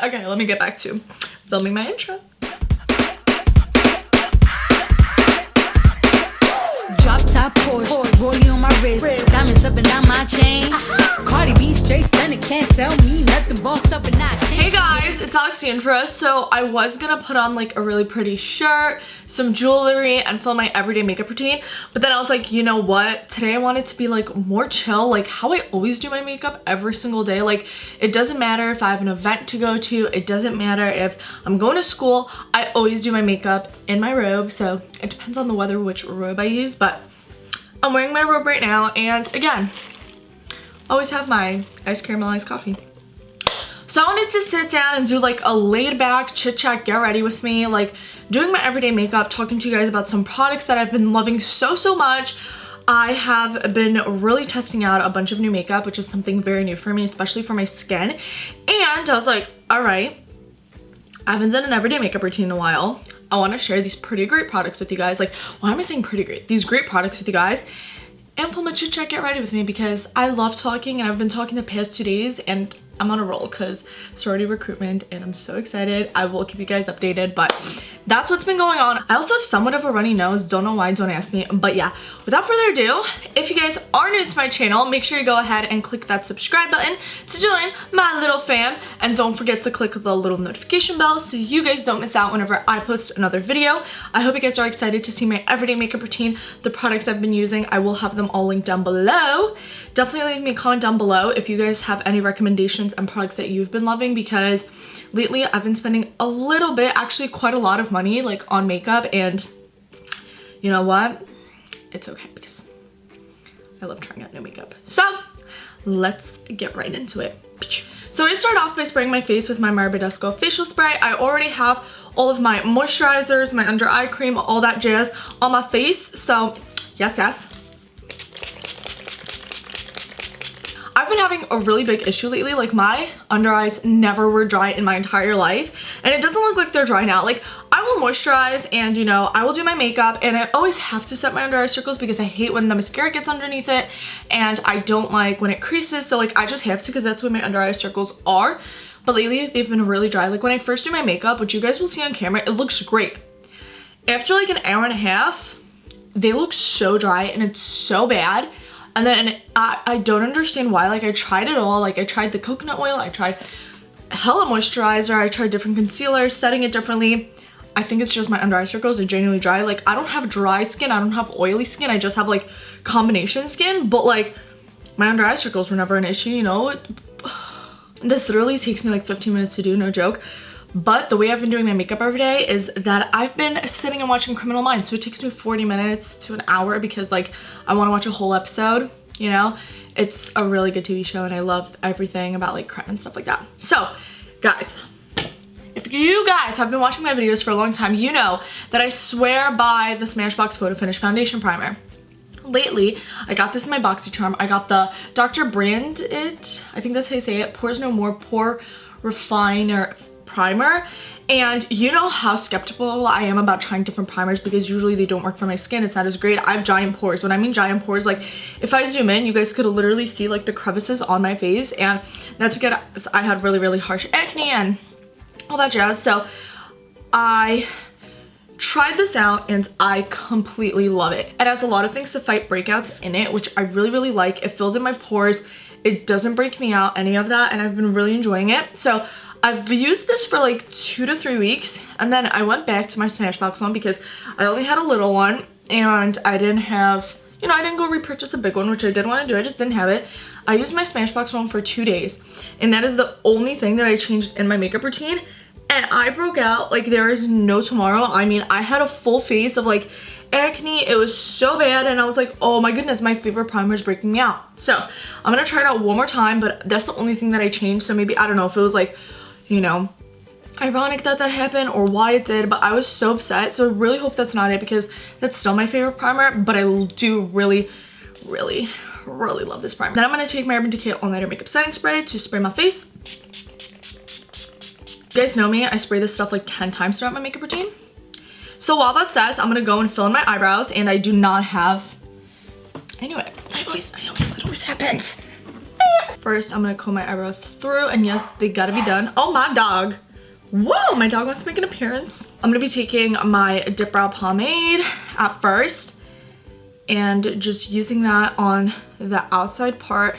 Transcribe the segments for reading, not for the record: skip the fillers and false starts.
Okay, let me get back to filming my intro. Drop top Porsche, rollie on my wrist, diamonds up and down my chain. Cardi B straight stunning, can't tell me nothing, bossed up and not changed. Hey guys, it's Alexandra. So I was gonna put on like a really pretty shirt, some jewelry, and film my everyday makeup routine, but then I was like, you know what? Today I want it to be like more chill, like how I always do my makeup every single day. Like it doesn't matter if I have an event to go to, it doesn't matter if I'm going to school, I always do my makeup in my robe. So it depends on the weather which robe I use, but I'm wearing my robe right now, and again, always have my iced caramelized coffee. So I wanted to sit down and do like a laid back chit chat, get ready with me, like doing my everyday makeup, talking to you guys about some products that I've been loving so much. I have been really testing out a bunch of new makeup, which is something very new for me, especially for my skin. And I was like, all right, I haven't done an everyday makeup routine in a while. I want to share these pretty great products with you guys. Like, why am I saying pretty great? These great products with you guys. And film a chit chat, get ready with me, because I love talking, and I've been talking the past 2 days, and I'm on a roll because sorority recruitment, and I'm so excited. I will keep you guys updated, but that's what's been going on. I also have somewhat of a runny nose. Don't know why, don't ask me. But yeah, without further ado, if you guys are new to my channel, make sure you go ahead and click that subscribe button to join my little fam. And don't forget to click the little notification bell so you guys don't miss out whenever I post another video. I hope you guys are excited to see my everyday makeup routine, the products I've been using. I will have them all linked down below. Definitely leave me a comment down below if you guys have any recommendations and products that you've been loving, because lately I've been spending a little bit, actually quite a lot of money like on makeup, and you know what? It's okay because I love trying out new makeup. So let's get right into it. So I start off by spraying my face with my Marbadesco facial spray. I already have all of my moisturizers, my under eye cream, all that jazz on my face. So yes. I've been having a really big issue lately. Like my under eyes never were dry in my entire life, and it doesn't look like they're dry now. Like I will moisturize, and you know, I will do my makeup, and I always have to set my under eye circles because I hate when the mascara gets underneath it, and I don't like when it creases. So like I just have to, because that's where my under eye circles are. But lately they've been really dry. Like when I first do my makeup, which you guys will see on camera, it looks great. After like an hour and a half, they look so dry, and it's so bad. And then I don't understand why. Like I tried it all. Like I tried the coconut oil, I tried hella moisturizer, I tried different concealers, setting it differently. I think it's just my under eye circles are genuinely dry. Like I don't have dry skin, I don't have oily skin, I just have like combination skin. But like my under eye circles were never an issue, you know. This literally takes me like 15 minutes to do, no joke. But the way I've been doing my makeup every day is that I've been sitting and watching Criminal Minds. So it takes me 40 minutes to an hour because like I want to watch a whole episode, you know. It's a really good TV show, and I love everything about like crime and stuff like that. So guys, if you guys have been watching my videos for a long time, you know that I swear by the Smashbox Photo Finish Foundation Primer. Lately, I got this in my BoxyCharm. I got the Dr. Brand It, I think that's how you say it, Pores No More Pore Refiner primer. And you know how skeptical I am about trying different primers because usually they don't work for my skin. It's not as great. I have giant pores. When I mean giant pores, like if I zoom in, you guys could literally see like the crevices on my face, and that's because I had really harsh acne and all that jazz. So I tried this out, and I completely love it. It has a lot of things to fight breakouts in it, which I really like. It fills in my pores. It doesn't break me out, any of that, and I've been really enjoying it. So I've used this for like 2 to 3 weeks, and then I went back to my Smashbox one because I only had a little one, and I didn't have, you know, I didn't go repurchase a big one, which I did want to do. I just didn't have it. I used my Smashbox one for 2 days, and that is the only thing that I changed in my makeup routine, and I broke out like there is no tomorrow. I mean, I had a full face of like acne. It was so bad, and I was like, oh my goodness, my favorite primer is breaking me out. So I'm gonna try it out one more time, but that's the only thing that I changed. So maybe, I don't know if it was like, you know, ironic that happened or why it did, but I was so upset. So I really hope that's not it, because that's still my favorite primer, but I do really love this primer. Then I'm going to take my Urban Decay All Nighter Makeup Setting Spray to spray my face. You guys know me, I spray this stuff like 10 times throughout my makeup routine. So while that sets, I'm going to go and fill in my eyebrows, and I do not have, anyway, that always happens. First, I'm gonna comb my eyebrows through, and yes, they gotta be done. Oh, my dog. Whoa, my dog wants to make an appearance. I'm gonna be taking my Dip Brow Pomade at first and just using that on the outside part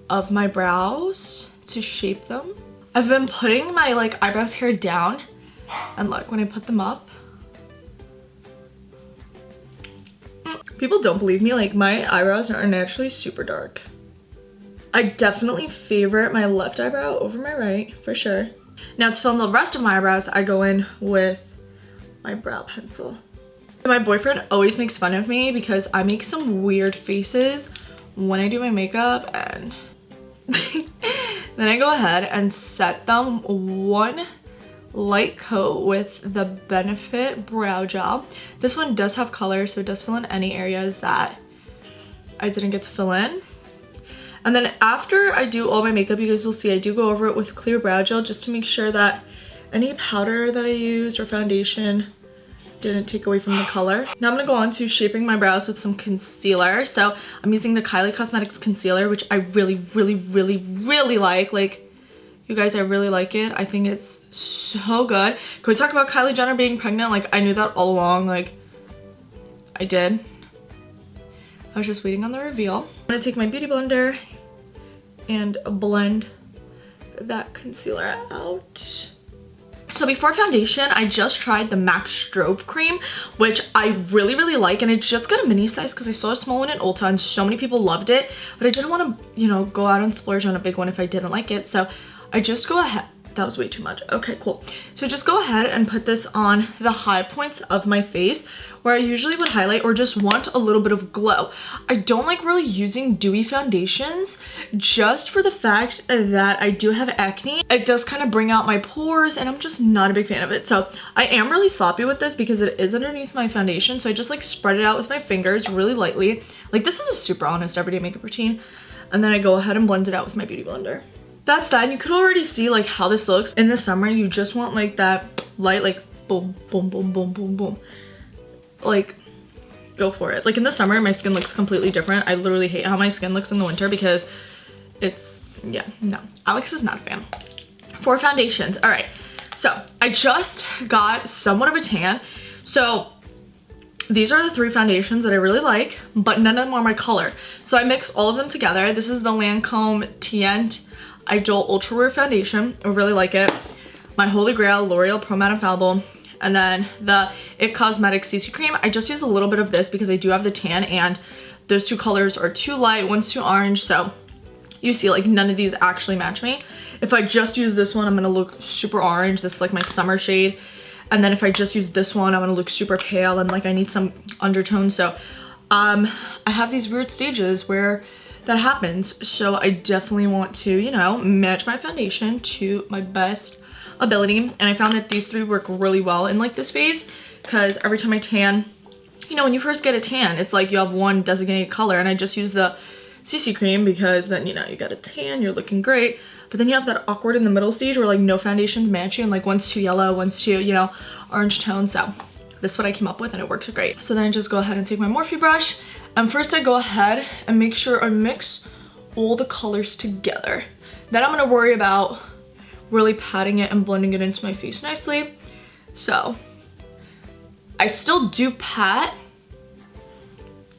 of my brows to shape them. I've been putting my like eyebrows hair down, and look, when I put them up, people don't believe me, like my eyebrows are naturally super dark. I definitely favorite my left eyebrow over my right, for sure. Now to fill in the rest of my eyebrows, I go in with my brow pencil. My boyfriend always makes fun of me because I make some weird faces when I do my makeup, and then I go ahead and set them one light coat with the Benefit Brow Gel. This one does have color, so it does fill in any areas that I didn't get to fill in. And then after I do all my makeup, you guys will see I do go over it with clear brow gel just to make sure that any powder that I used or foundation didn't take away from the color. Now I'm gonna go on to shaping my brows with some concealer. So I'm using the Kylie Cosmetics concealer, which I really like. Like, you guys, I really like it. I think it's so good. Can we talk about Kylie Jenner being pregnant? Like, I knew that all along. Like, I did. I was just waiting on the reveal. I'm gonna take my beauty blender and blend that concealer out. So before foundation, I just tried the MAC Strobe Cream, which I really like, and it just got a mini size because I saw a small one in Ulta and so many people loved it, but I didn't want to, you know, go out and splurge on a big one if I didn't like it. So I just go ahead. That was way too much. Okay, cool. So just go ahead and put this on the high points of my face where I usually would highlight or just want a little bit of glow. I don't like really using dewy foundations just for the fact that I do have acne. It does kind of bring out my pores and I'm just not a big fan of it. So I am really sloppy with this because it is underneath my foundation. So I just like spread it out with my fingers really lightly. Like, this is a super honest everyday makeup routine. And then I go ahead and blend it out with my beauty blender. That's that, and you could already see like how this looks. In the summer, you just want like that light, like boom, boom, boom, boom, boom, boom. Like, go for it. Like in the summer, my skin looks completely different. I literally hate how my skin looks in the winter because it's, yeah, no. Alex is not a fan. For foundations, all right. So I just got somewhat of a tan. So these are the three foundations that I really like, but none of them are my color. So I mix all of them together. This is the Lancome Tient Idol Ultra Wear Foundation. I really like it. My Holy Grail L'Oreal Pro Matte Infallible, and then the It Cosmetics CC Cream. I just use a little bit of this because I do have the tan and those two colors are too light, one's too orange, so you see like none of these actually match me. If I just use this one, I'm gonna look super orange. This is like my summer shade. And then if I just use this one, I'm gonna look super pale and like I need some undertones. So I have these weird stages where that happens, so I definitely want to, you know, match my foundation to my best ability. And I found that these three work really well in like this phase because every time I tan, you know, when you first get a tan, it's like you have one designated color, and I just use the CC cream because then, you know, you got a tan, you're looking great, but then you have that awkward in the middle stage where like no foundations match you and like one's too yellow, one's too, you know, orange tone. So this is what I came up with and it works great. So then I just go ahead and take my Morphe brush, and first I go ahead and make sure I mix all the colors together. Then I'm gonna worry about really patting it and blending it into my face nicely. So I still do pat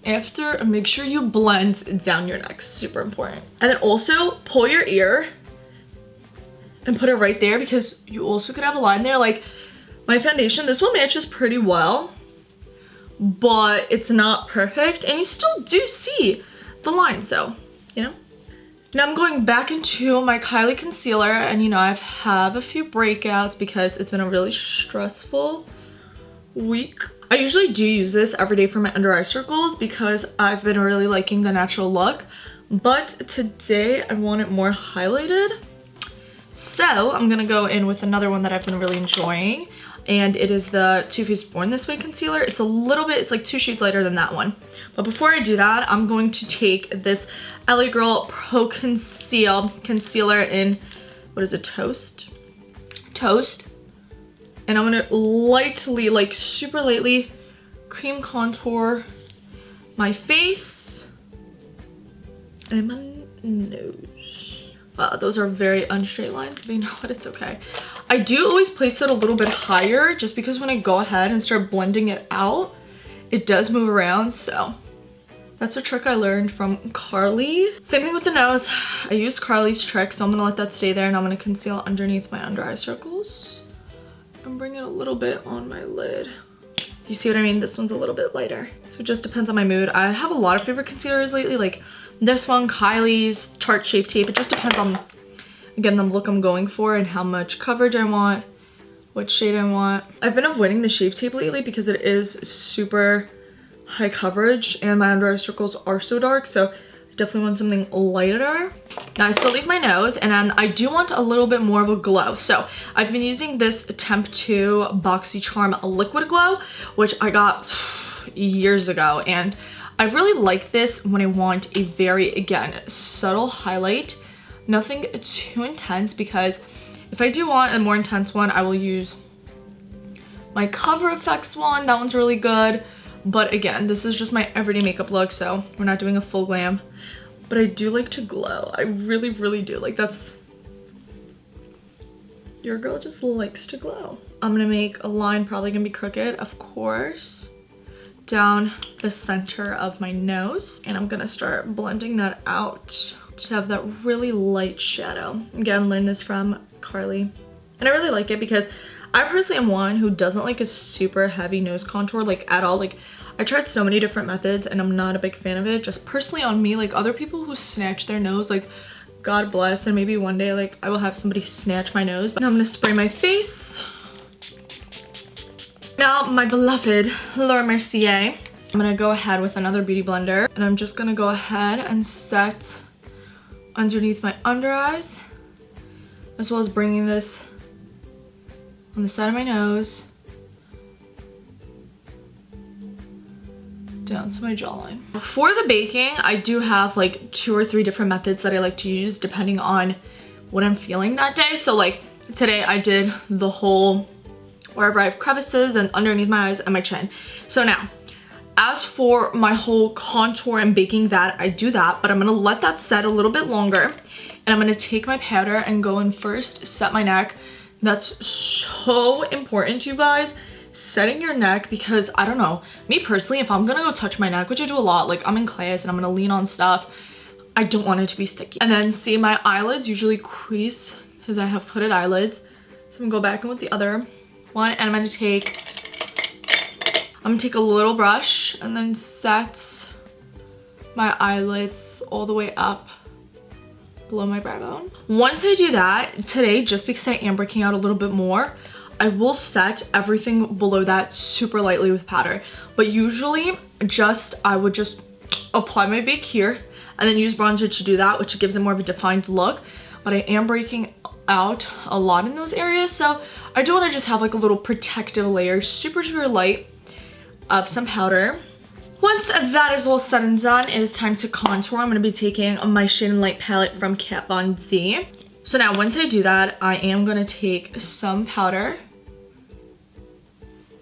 after, and make sure you blend down your neck, super important. And then also pull your ear and put it right there because you also could have a line there. Like my foundation, this one matches pretty well, but it's not perfect and you still do see the line, so, you know. Now I'm going back into my Kylie concealer, and you know, I have a few breakouts because it's been a really stressful week. I usually do use this every day for my under eye circles because I've been really liking the natural look, but today I want it more highlighted. So I'm gonna go in with another one that I've been really enjoying, and it is the Too Faced Born This Way concealer. It's a little bit, it's like 2 shades lighter than that one. But before I do that, I'm going to take this LA Girl Pro Conceal concealer in, what is it, Toast? And I'm gonna lightly, like super lightly, cream contour my face and my nose. Those are very unstraight lines, but you know what, it's okay. I do always place it a little bit higher just because when I go ahead and start blending it out, it does move around, so that's a trick I learned from Carly. Same thing with the nose. I used Carly's trick, so I'm gonna let that stay there, and I'm gonna conceal underneath my under eye circles and bring it a little bit on my lid. You see what I mean? This one's a little bit lighter. So it just depends on my mood. I have a lot of favorite concealers lately, like this one, Kylie's Tarte Shape Tape. It just depends on, again, the look I'm going for and how much coverage I want, what shade I want. I've been avoiding the Shape Tape lately because it is super high coverage and my under eye circles are so dark, so I definitely want something lighter. Now I still leave my nose, and then I do want a little bit more of a glow. So I've been using this Temp 2 BoxyCharm Liquid Glow, which I got years ago, and I really like this when I want a very, again, subtle highlight. Nothing too intense, because if I do want a more intense one, I will use my Cover Effects one. That one's really good. But again, this is just my everyday makeup look, so we're not doing a full glam. But I do like to glow. I really, really do. Like, that's... Your girl just likes to glow. I'm gonna make a line, probably gonna be crooked, of course, down the center of my nose. And I'm gonna start blending that out to have that really light shadow. Again, learned this from Carly. And I really like it because I personally am one who doesn't like a super heavy nose contour, like, at all. Like, I tried so many different methods and I'm not a big fan of it, just personally on me. Like, other people who snatch their nose, like, God bless, and maybe one day, like, I will have somebody snatch my nose. But now I'm gonna spray my face. Now, my beloved Laura Mercier. I'm gonna go ahead with another beauty blender, and I'm just gonna go ahead and set underneath my under eyes, as well as bringing this on the side of my nose down to my jawline. For the baking, I do have like 2 or 3 different methods that I like to use depending on what I'm feeling that day. So like today I did the whole wherever I have crevices and underneath my eyes and my chin. So now, as for my whole contour and baking that, I do that, but I'm gonna let that set a little bit longer, and I'm gonna take my powder and go in first, set my neck. That's so important, you guys, setting your neck, because I don't know, me personally, if I'm gonna go touch my neck, which I do a lot, like I'm in class and I'm gonna lean on stuff, I don't want it to be sticky. And then see, my eyelids usually crease because I have hooded eyelids. So I'm gonna go back in with the other one, and I'm gonna take a little brush and then set my eyelids all the way up below my brow bone. Once I do that, today, just because I am breaking out a little bit more, I will set everything below that super lightly with powder. But usually, I would just apply my bake here and then use bronzer to do that, which gives it more of a defined look. But I am breaking out a lot in those areas, so I do want to just have like a little protective layer, super, super light, of some powder. Once that is all said and done, it is time to contour. I'm going to be taking my Shade and Light palette from Kat Von D. So now once I do that, I am going to take some powder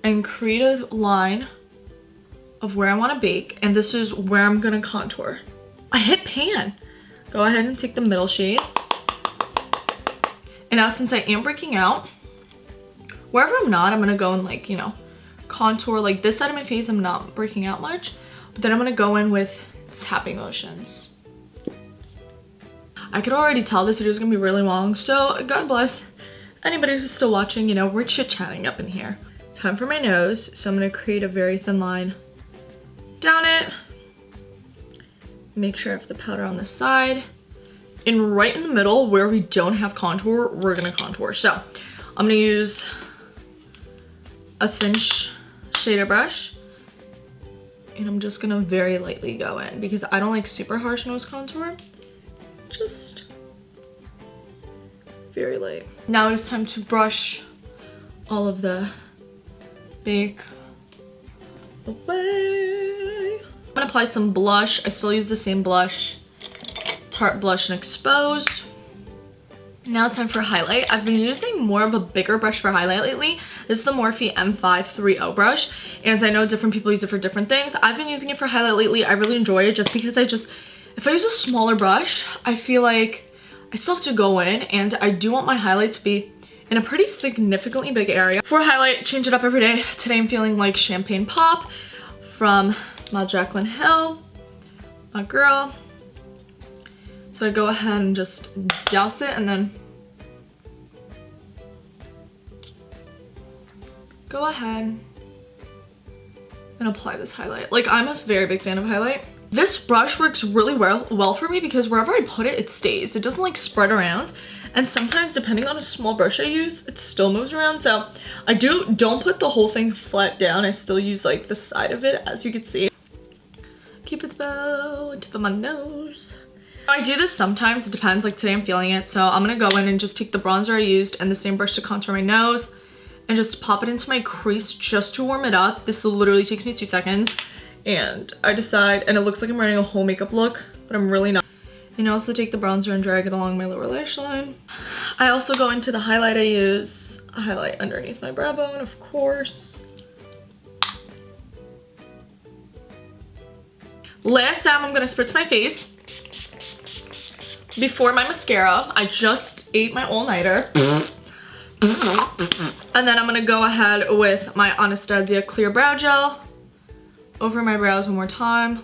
and create a line of where I want to bake, and this is where I'm going to contour. I hit pan. Go ahead and take the middle shade. And now since I am breaking out, wherever I'm not, I'm going to go and like, you know, contour like this side of my face. I'm not breaking out much, but then I'm gonna go in with tapping motions. I could already tell this video is gonna be really long, so God bless anybody who's still watching. You know, we're chit-chatting up in here. Time for my nose, so I'm gonna create a very thin line down it. Make sure I have the powder on the side, and right in the middle where we don't have contour, we're gonna contour. So I'm gonna use a thin shader brush, and I'm just gonna very lightly go in because I don't like super harsh nose contour, just very light. Now it's time to brush all of the bake away. I'm gonna apply some blush. I still use the same blush, Tarte Blush and Exposed. Now it's time for highlight. I've been using more of a bigger brush for highlight lately. This is the Morphe M530 brush, and I know different people use it for different things. I've been using it for highlight lately. I really enjoy it just because it if I use a smaller brush, I feel like I still have to go in, and I do want my highlight to be in a pretty significantly big area. For highlight, change it up every day. Today I'm feeling like Champagne Pop from my Jaclyn Hill, my girl. So I go ahead and just douse it and then go ahead and apply this highlight. Like, I'm a very big fan of highlight. This brush works really well for me because wherever I put it, it stays. It doesn't like spread around. And sometimes, depending on a small brush I use, it still moves around. So I don't put the whole thing flat down. I still use like the side of it, as you can see. Cupid's bow, tip of my nose. I do this sometimes, it depends, like today I'm feeling it. So I'm gonna go in and just take the bronzer I used and the same brush to contour my nose and just pop it into my crease just to warm it up. This literally takes me 2 seconds. And I decide, and it looks like I'm wearing a whole makeup look, but I'm really not. And I also take the bronzer and drag it along my lower lash line. I also go into the highlight I use, a highlight underneath my brow bone, of course. Last time I'm gonna spritz my face before my mascara. I just ate my all-nighter. And then I'm gonna go ahead with my Anastasia clear brow gel over my brows one more time.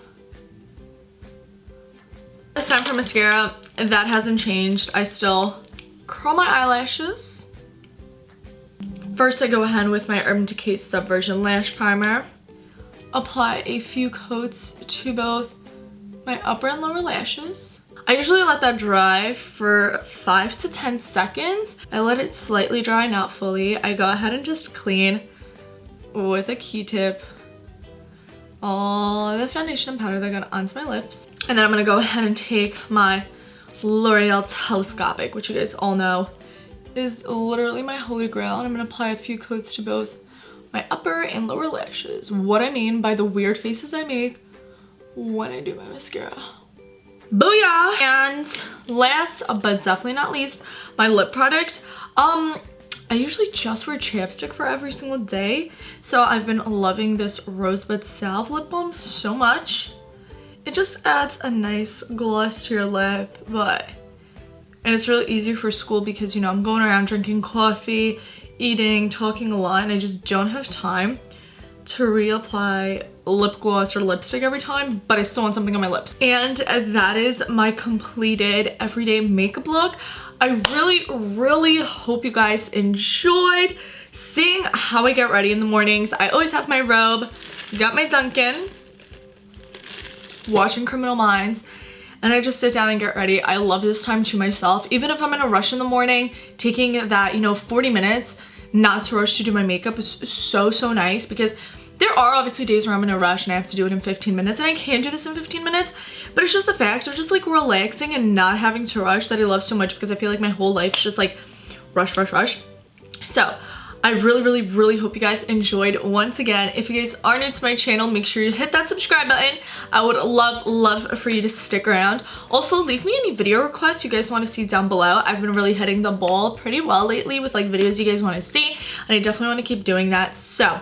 It's time for mascara. That hasn't changed. I still curl my eyelashes. First, I go ahead with my Urban Decay Subversion Lash Primer. Apply a few coats to both my upper and lower lashes. I usually let that dry for 5 to 10 seconds. I let it slightly dry, not fully. I go ahead and just clean with a Q-tip all the foundation and powder that got onto my lips. And then I'm gonna go ahead and take my L'Oreal Telescopic, which you guys all know is literally my holy grail. And I'm gonna apply a few coats to both my upper and lower lashes. What I mean by the weird faces I make when I do my mascara. Booyah! And last but definitely not least, my lip product. I usually just wear chapstick for every single day, so I've been loving this Rosebud Salve lip balm so much. It just adds a nice gloss to your lip, and it's really easy for school because, you know, I'm going around drinking coffee, eating, talking a lot, and I just don't have time to reapply lip gloss or lipstick every time, but I still want something on my lips. And that is my completed everyday makeup look. I really hope you guys enjoyed seeing how I get ready in the mornings. I always have my robe, got my Dunkin', watching Criminal Minds, and I just sit down and get ready. I love this time to myself. Even if I'm in a rush in the morning, taking that, you know, 40 minutes not to rush to do my makeup is so nice, because there are obviously days where I'm in a rush and I have to do it in 15 minutes, and I can do this in 15 minutes, but it's just the fact of just like relaxing and not having to rush that I love so much, because I feel like my whole life is just like rush. So I really hope you guys enjoyed. Once again, if you guys are new to my channel, make sure you hit that subscribe button. I would love for you to stick around. Also, leave me any video requests you guys want to see down below. I've been really hitting the ball pretty well lately with like videos you guys want to see, and I definitely want to keep doing that. So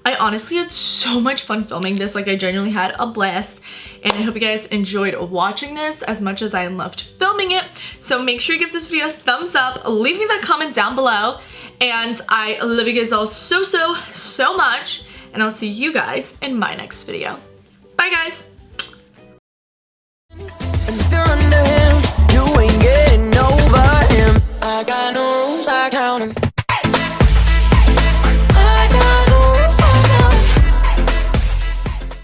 I honestly had so much fun filming this. Like, I genuinely had a blast, and I hope you guys enjoyed watching this as much as I loved filming it. So make sure you give this video a thumbs up, leave me that comment down below, and I love you guys all so much, and I'll see you guys in my next video. Bye guys!